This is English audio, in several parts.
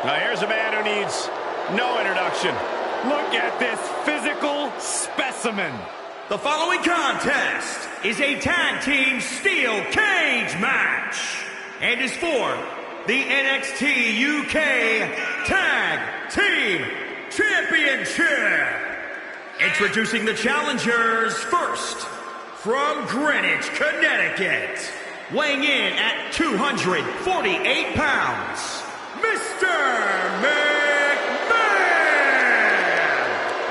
Now here's a man who needs no introduction. Look at this physical specimen. The following contest is a tag team steel cage match and is for the NXT UK Tag Team Championship. Introducing the challengers first, from Greenwich, Connecticut, weighing in at 248 pounds, Mr. McMahon!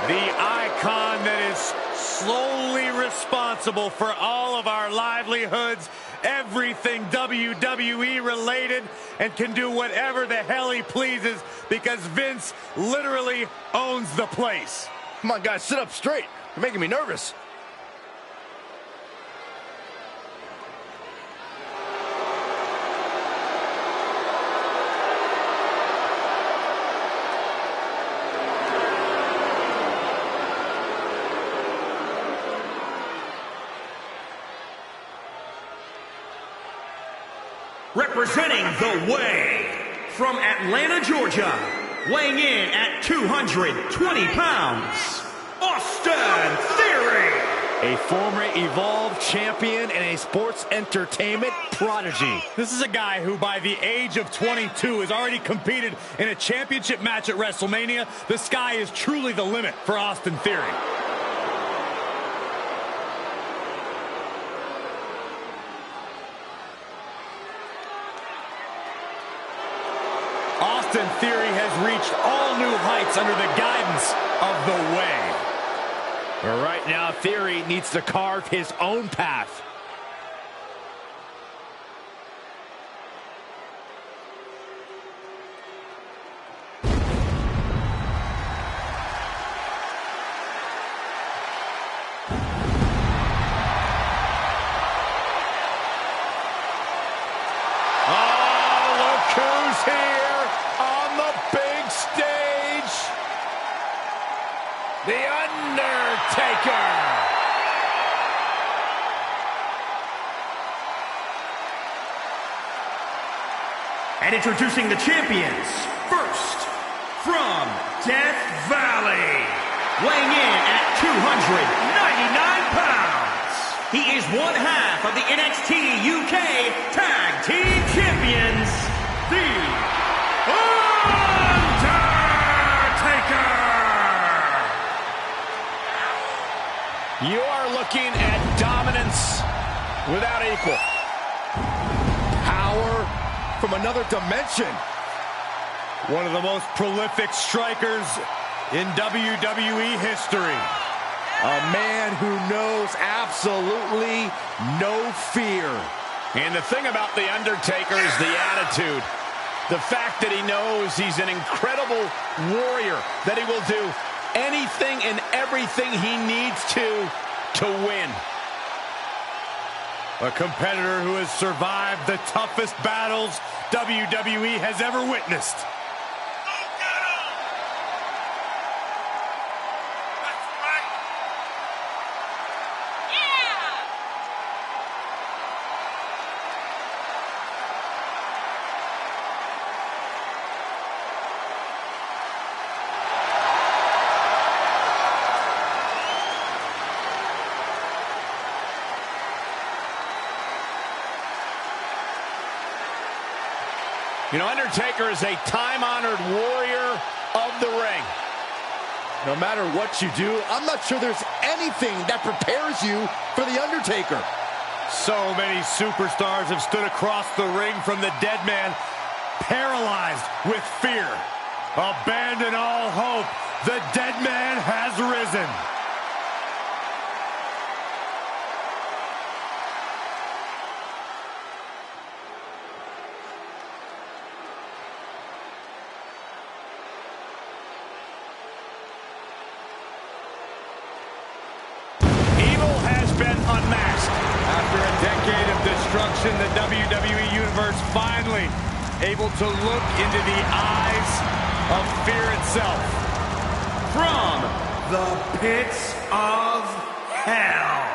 The icon that is slowly responsible for all of our livelihoods, everything WWE related, and can do whatever the hell he pleases because Vince literally owns the place. Come on, guys, sit up straight. You're making me nervous. Representing the Way, from Atlanta, Georgia, weighing in at 220 pounds, Austin Theory. A former Evolve champion and a sports entertainment prodigy. This is a guy who, by the age of 22, has already competed in a championship match at WrestleMania. The sky is truly the limit for Austin Theory. Austin Theory has reached all new heights under the guidance of the Way. But right now, Theory needs to carve his own path. Oh, look who's here on the big stage. The Undertaker. And introducing the champions, first, from Death Valley, weighing in at 299 pounds, he is one half of the NXT UK Tag Team Champions, The Undertaker! You are looking at dominance without equal. Power from another dimension. One of the most prolific strikers in WWE history. A man who knows absolutely no fear. And the thing about The Undertaker is the attitude. The fact that he knows he's an incredible warrior, that he will do anything and everything he needs to win. A competitor who has survived the toughest battles WWE has ever witnessed. You know, Undertaker is a time-honored warrior of the ring. No matter what you do, I'm not sure there's anything that prepares you for The Undertaker. So many superstars have stood across the ring from the dead man, paralyzed with fear. Abandon all hope. The dead man has risen. Unmasked. After a decade of destruction, the WWE Universe finally able to look into the eyes of fear itself. From the pits of hell,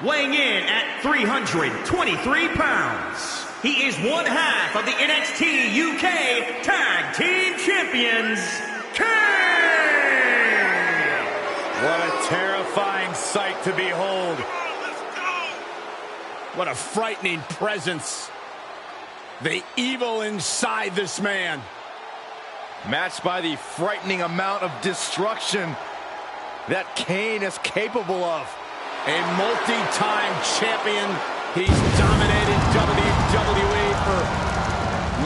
weighing in at 323 pounds, he is one half of the NXT UK Tag Team champions, King! What a terrifying sight to behold. What a frightening presence. The evil inside this man. Matched by the frightening amount of destruction that Kane is capable of. A multi-time champion. He's dominated WWE for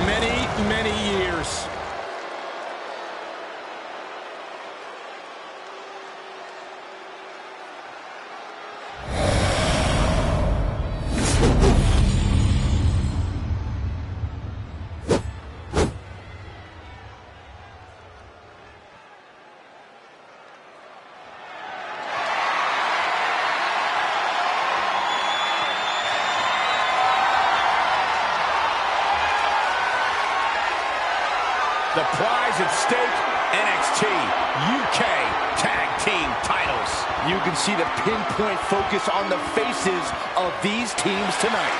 many, many years. The prize at stake, NXT UK Tag Team titles. You can see the pinpoint focus on the faces of these teams tonight.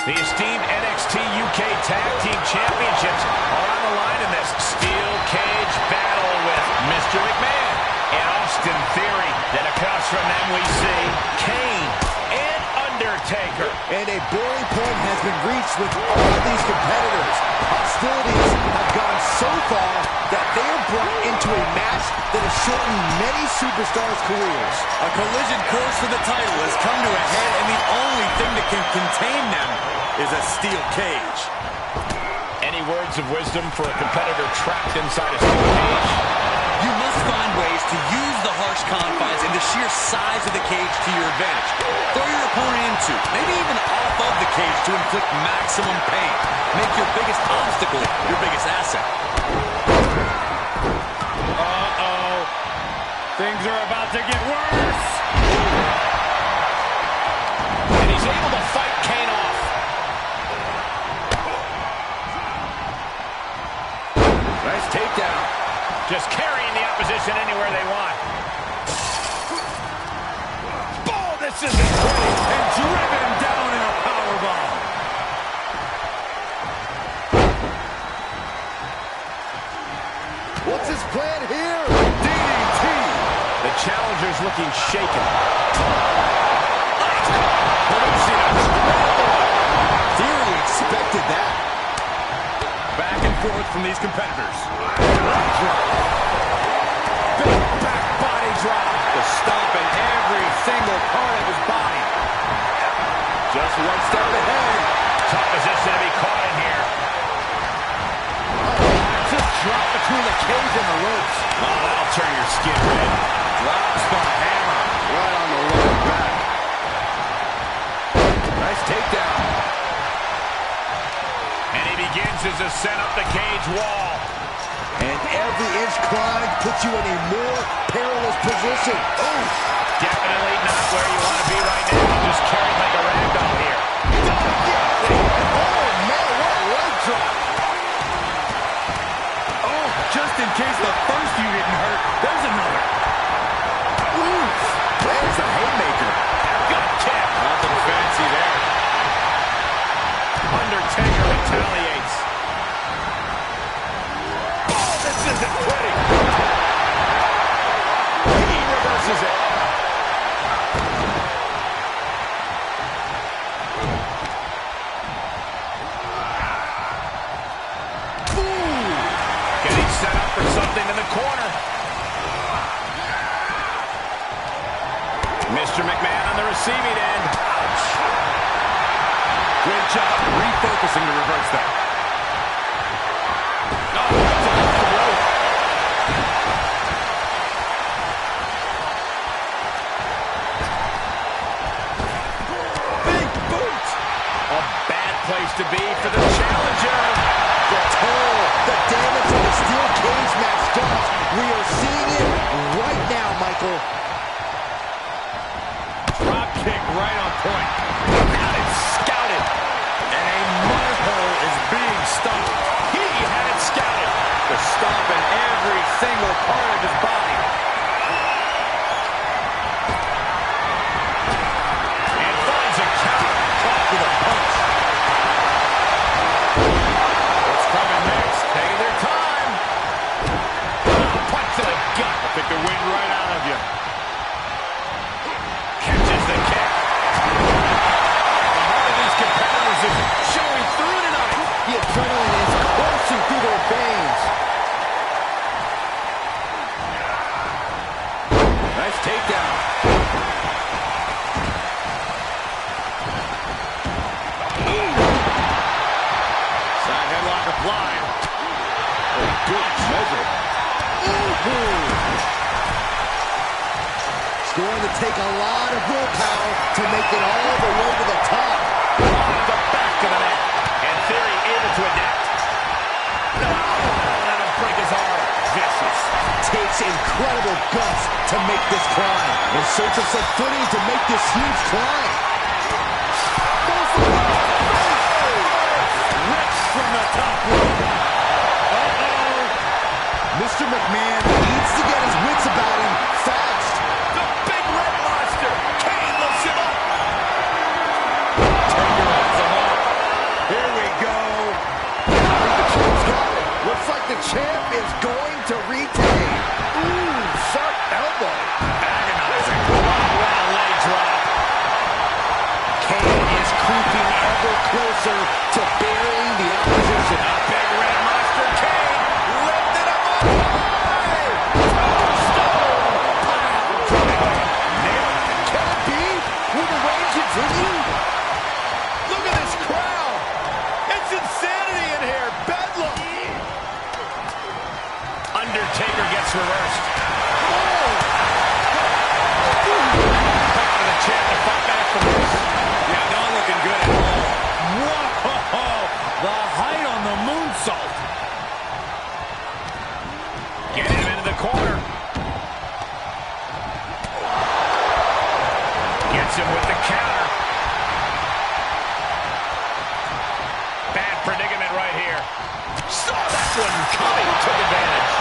The esteemed NXT UK Tag Team Championships are on the line in this steel cage battle with Mr. McMahon and Austin Theory. Then across from them we see Kane and Undertaker. And a boiling point has been reached with all of these competitors. Hostilities have gone so far that they are brought into a match that has shortened many superstars' careers. A collision course for the title has come to a head, and the only thing that can contain them is a steel cage. Any words of wisdom for a competitor trapped inside a steel cage? You must find ways to use the harsh confines and the sheer size of the cage to your advantage. Throw your opponent into, maybe even off of the cage to inflict maximum pain. Make your biggest obstacle your biggest asset. Uh-oh. Things are about to get worse. And he's able to fight Kane off. Nice takedown. Just carrying the opposition anywhere they want. Oh, this isn't pretty. And driven down in a powerbomb. What's his plan here? DDT. The challenger's looking shaken. Theory expected that. Back and forth from these competitors. Big back body drop. The stomp in every single part of his body. Just one step ahead. Tough position to be caught in here. Just drop between the cage and the ropes. Oh, that'll turn your skin red. Drops the hammer right on the lower back. Nice takedown. And he begins his ascent up the cage wall. And every inch climb puts you in a more perilous position. Oh! Definitely not where you want to be right now. You're just carried like a ragdoll here. Oh, man, what a leg drop. Oh, just in case the first few didn't hurt, there's another. Oof. There's the haymaker. Good kick. Nothing fancy there. Undertaker retaliates. Oh, this isn't pretty. He reverses it. Getting set up for something in the corner. Mr. McMahon on the receiving end. Great job refocusing to reverse that. Oh, that's off the rope. Big boot. A bad place to be for the challenger. The toll, the damage of the steel cage match does. We are seeing it right now, Michael. Drop kick right on point. Got it scouted. And a mud hole is being stomped. He had it scouted. The stomp in every single part of his body. Nice takedown. Side headlock applied. Good measure. It's going to take a lot of willpower to make it all the way to the top. On the back of the neck. And Theory able to adapt. No, let him break his arm. Vicious. Takes incredible guts to make this climb. In search of some footing to make this huge climb. Ripped from the top rope. Mr. McMahon needs to get his wits about him fast. The big red monster. Kane lifts him up. Taker has him up. Here we go. The champ's got it. Looks like the champ is going to retain. Ooh, sharp elbow. Agonizing. What a leg drop. Kane is creeping ever closer to burying the opposition. A big red monster. Kane lifted him up high. Tombstone pile driver. Nailed it. Can it be? Will the reign continue? Look at this crowd. It's insanity in here. Bedlam. Undertaker gets reversed. Back to the champ to fight back from this. Yeah, not looking good at all. Whoa! The height on the moonsault. Getting him into the corner. Gets him with the counter. Bad predicament right here. Saw that one coming. Took advantage.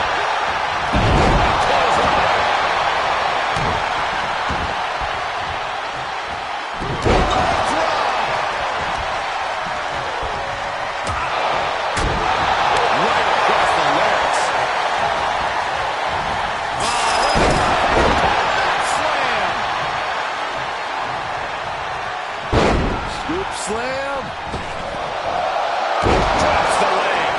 Slam. Drops the leg.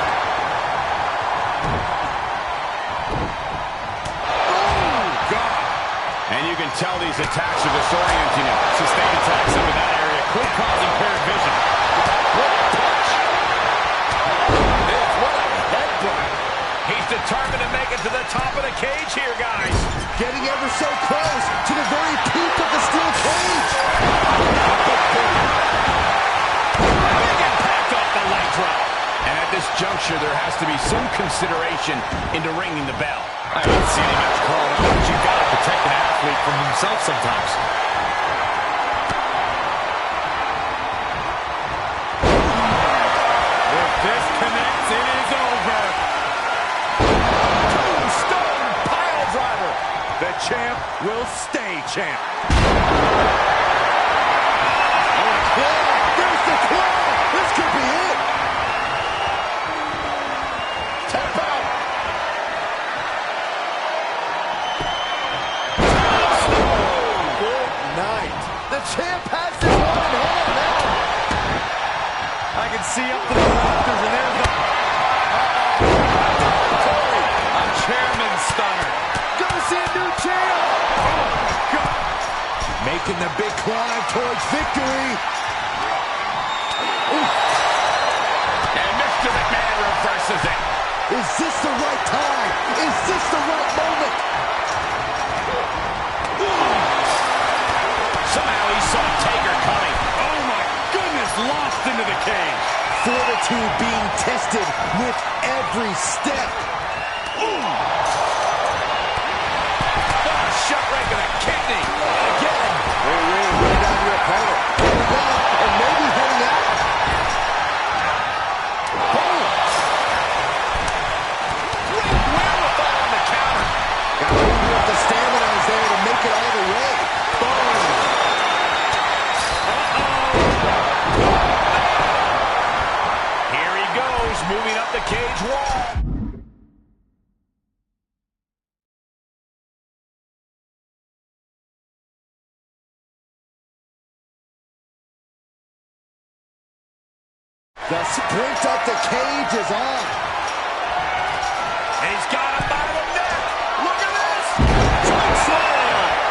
Oh, God. And you can tell these attacks are disorienting him. Sustained attacks up in that area could cause impaired vision. What a punch. What a headbutt. He's determined to make it to the top of the cage here, guys. Getting ever so close to the very peak of the steel cage. Big impact off the leg drop. And at this juncture, there has to be some consideration into ringing the bell. I haven't seen him much called out, but you've got to protect an athlete from himself sometimes. If this connects, it is over. Tombstone pile driver. The champ will stay champ. There's the claw. This could be it. Tap out. Good night. The champ has this one in hand now. I can see up to the rafters, and there's the... A chairman stunner. Gonna see a new champ. Oh, God. Making the big climb towards victory. And Mr. McMahon reverses it. Is this the right time? Is this the right moment? Somehow he saw Taker coming. Oh, my goodness, lost into the cage. Fortitude being tested with every step. Shot right to the kidney. Again. Right down your opponent. Heading down and maybe heading out. Boom. Great wherewithal on the counter. Got to move up the stamina is there to make it all the way. Boom. Here he goes, moving up the cage wall. The sprint up the cage is on. He's got him by the neck. Look at this. Choke slam.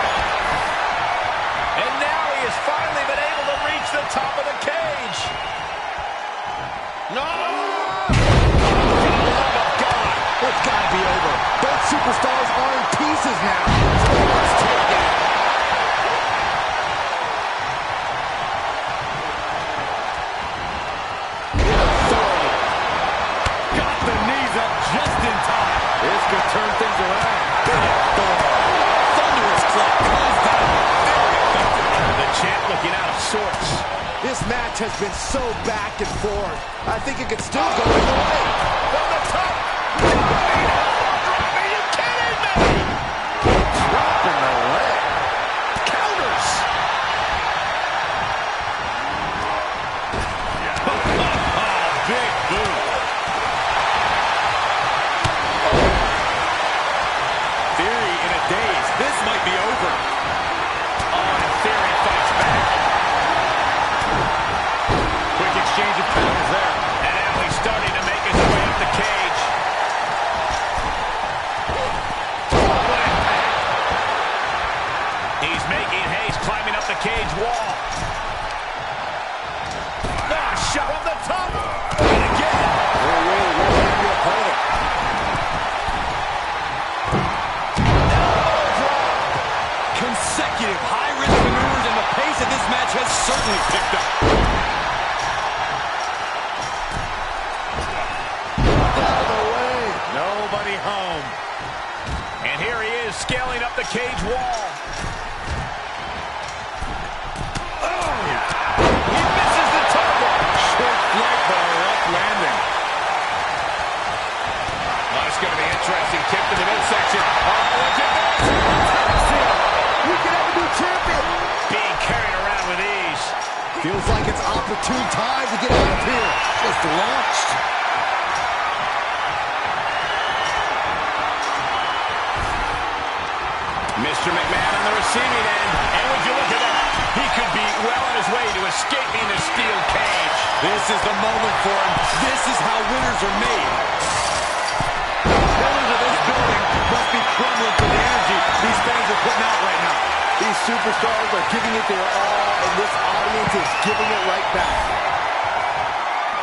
match has been so back and forth. I think it could still go either way. From the top. Are you kidding me? Dropping the leg. Counters. Big boot. Theory in a daze. This might be over. Oh, and Theory fights back. Quick exchange of counters there. And now he's starting to make his way up the cage. He's making haste, climbing up the cage wall. Ah, shot from the top. And again. Your opponent. Consecutive high-risk maneuvers, and the pace of this match has certainly picked up. Out of the way. Nobody home. And here he is, scaling up the cage wall. Oh! He misses the target. Short flight, but a rough landing. Oh, it's going to be interesting. Kick to the midsection. Oh, look at this. We can have a new champion. Being carried around with ease. Feels like it's opportune time to get out of here. Just launched. Mr. McMahon on the receiving end. And would you look at that? He could be well on his way to escaping the steel cage. This is the moment for him. This is how winners are made. The pillars of this building must be crumbling for the energy these fans are putting out right now. These superstars are giving it their all, and this audience is giving it right back.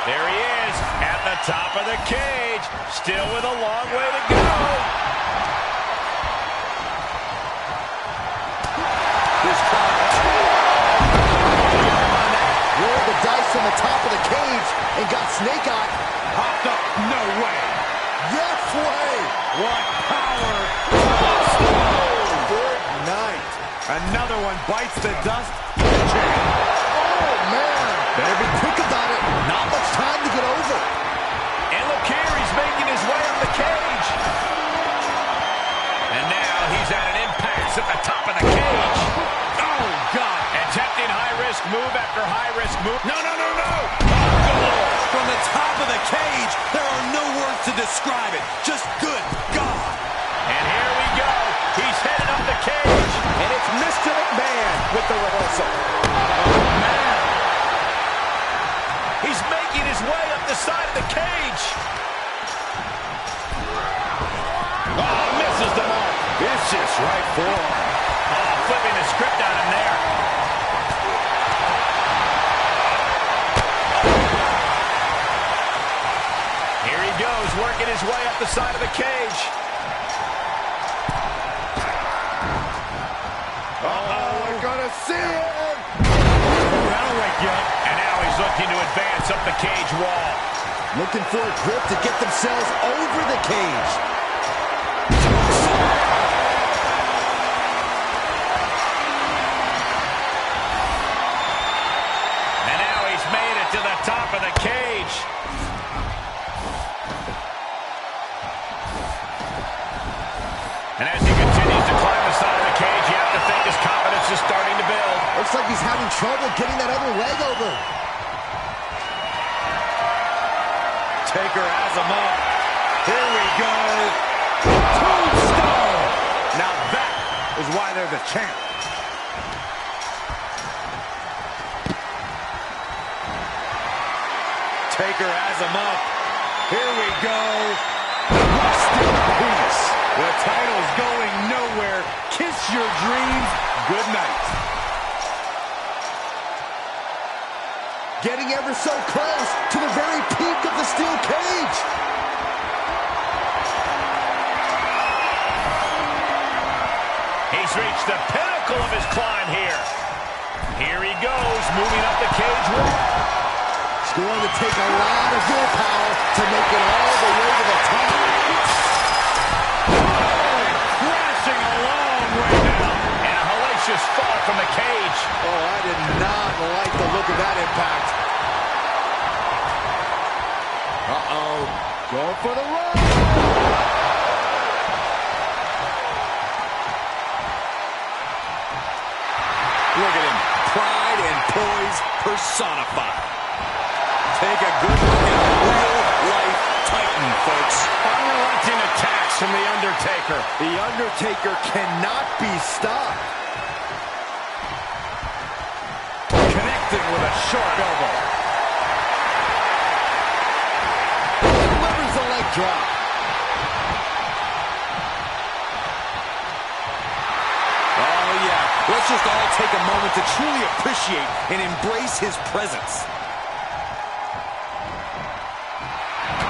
There he is at the top of the cage. Still with a long way to go. This crowd rolled the dice on the top of the cage and got snake eye. Popped up. No way. Yes way. What power. Good night. Another one bites the dust. Oh, man. Better be quick about it. Not much time to get over. And look here, he's making his way up the cage. And now he's at an impasse at the top of the cage. Oh, God. Attempting high-risk move after high-risk move. No, no, no, no. From the top of the cage, there are no words to describe it. Just good God. And here we go. He's headed up the cage. And it's Mr. McMahon with the reversal. Oh, man. He's making his way up the side of the cage. Oh, misses the mark. Vicious right forearm. Oh, flipping the script on him there. Here he goes, working his way up the side of the cage. We're gonna see it. That'll wake you up. And now he's looking to advance up the cage wall. Looking for a grip to get themselves over the cage. And now he's made it to the top of the cage. And as he continues to climb the side of the cage, you have to think his confidence is starting to build. Looks like he's having trouble getting that other leg over. Taker has him up. Here we go. Tombstone. Now that is why they're the champ. Taker has him up. Here we go. Rest in peace. The title's going nowhere. Kiss your dreams. Good night. Getting ever so close to the very peak of the steel cage. He's reached the pinnacle of his climb here. Here he goes, moving up the cage wall. It's going to take a lot of willpower to make it all the way to the top. Crashing a long way down. And a hellacious fall back from the cage. Oh, I did not like the look of that impact. Uh-oh. Going for the run. Look at him. Pride and poise personified. Take a good look at a real-life Titan, folks. Unrelenting attacks from The Undertaker. The Undertaker cannot be stopped. Connecting with a sharp elbow. Delivers the leg drop. Oh, yeah. Let's just all take a moment to truly appreciate and embrace his presence.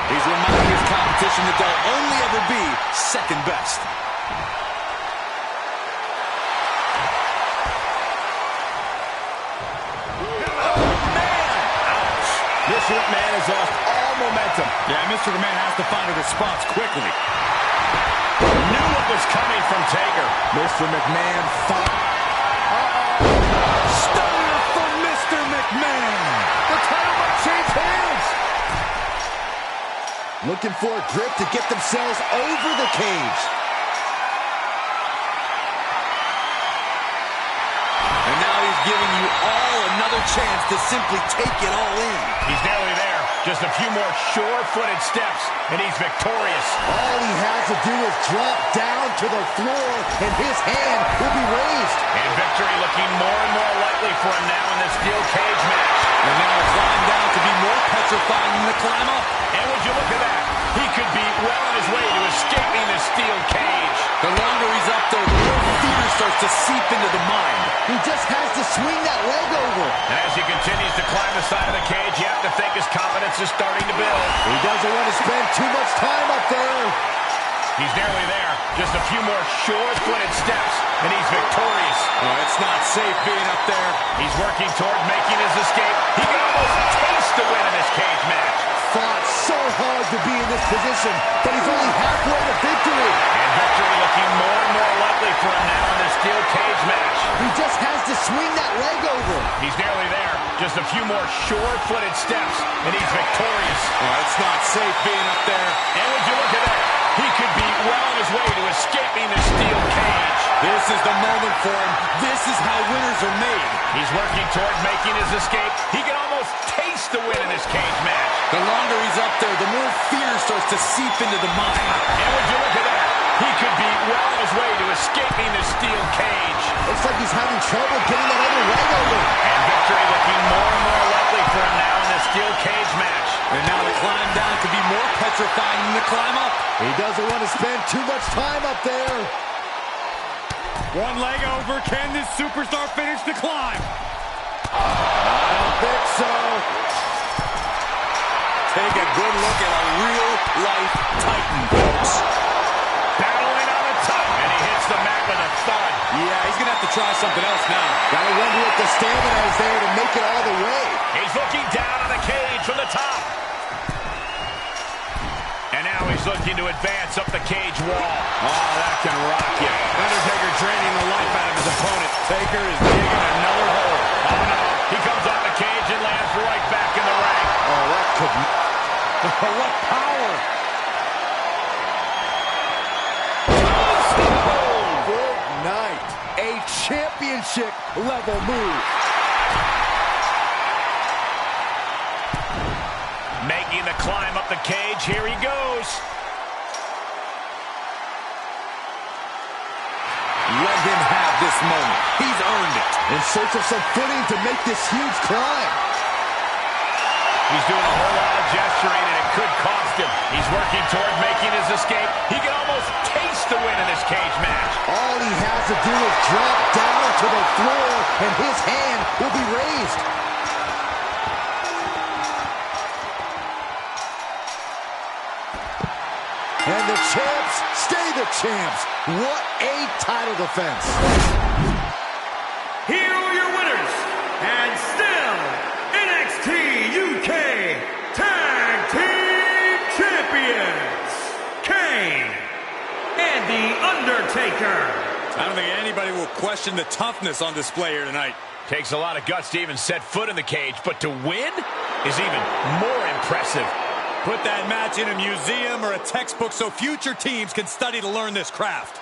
He's reminding his competition that they'll only ever be second best. Mr. McMahon has lost all momentum. Yeah, Mr. McMahon has to find a response quickly. Knew what was coming from Taker. Mr. McMahon fought. Stunner from Mr. McMahon. The title might change hands. Looking for a grip to get themselves over the cage. And now he's giving you all another chance to simply take it all in. He's nearly there. Just a few more sure-footed steps, and he's victorious. All he has to do is drop down to the floor, and his hand will be raised. And victory looking more and more likely for him now in this steel cage match. And now the climb down to be more petrifying than the climb up. And would you look at that? He could be well on his way to escaping this steel cage. The longer he's up there, the more fear starts to seep into the mind. He just has to swing that leg over. And as he continues to climb the side of the cage, you have to think his confidence is starting to build. He doesn't want to spend too much time up there. He's nearly there. Just a few more sure-footed steps, and he's victorious. Oh, it's not safe being up there. He's working toward making his escape. He can almost taste the win in this cage match. Fought so hard to be in this position, but he's only halfway to victory. And victory looking more and more likely for him now in this steel cage match. He just has to swing that leg over. He's nearly there. Just a few more sure-footed steps, and he's victorious. Oh, it's not safe being up there. And would you look at that? He could be well on his way to escaping this steel cage. This is the moment for him. This is how winners are made. He's working toward making his escape. He can almost taste the win in this cage match. The longer he's up there, the more fear starts to seep into the mind. And would you look at that? He could be well on his way to escaping this steel cage. Looks like he's having trouble getting that other leg over. And victory looking more and more likely for him now in this steel cage match. And now the climb down could be more petrifying than the climb up. He doesn't want to spend too much time up there. One leg over. Can this superstar finish the climb? I don't think so. Take a good look at a real-life Titan, folks. Battling on the top, and he hits the mat with a thud. Yeah, he's going to have to try something else now. Gotta wonder if the stamina is there to make it all the way. He's looking down on the cage from the top. And now he's looking to advance up the cage wall. Oh, that can rock you. Undertaker draining the life out of his opponent. Taker is digging another hole. Oh, no. He comes off the cage and lands right back in the ring. Oh, that could... what power! Good night. A championship level move. Making the climb up the cage. Here he goes. Let him have this moment. He's earned it. In search of some footing to make this huge climb. He's doing a whole lot of gesturing, and it could cost him. He's working toward making his escape. He can almost taste the win in this cage match. All he has to do is drop down to the floor, and his hand will be raised. And the champs stay the champs. What a title defense. Here are your winners, and still NXT UK Tag Team Champions, Kane and The Undertaker. I don't think anybody will question the toughness on display here tonight. Takes a lot of guts to even set foot in the cage, but to win is even more impressive. Put that match in a museum or a textbook so future teams can study to learn this craft.